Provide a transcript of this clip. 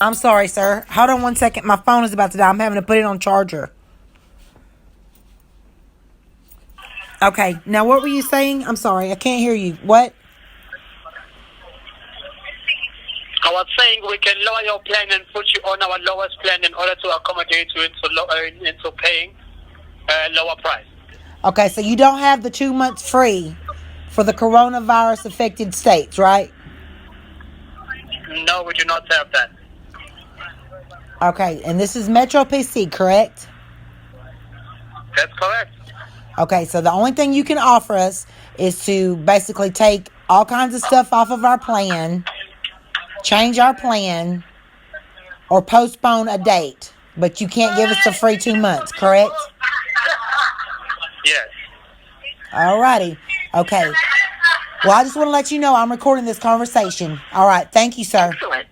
I'm sorry, sir. Hold on one second. My phone is about to die. I'm having to put it on charger. Okay. Now, what were you saying? I'm sorry. I can't hear you. What? I was saying we can lower your plan and put you on our lowest plan in order to accommodate you into paying a lower price. Okay, so you don't have the 2 months free for the coronavirus affected states, right? No, we do not have that. Okay, and this is Metro PC, correct? That's correct. Okay, so the only thing you can offer us is to basically take all kinds of stuff off of our plan, change our plan, or postpone a date. But you can't give us the free 2 months, correct? Yes. Alrighty. Okay. Well, I just want to let you know I'm recording this conversation. All right. Thank you, sir. Excellent.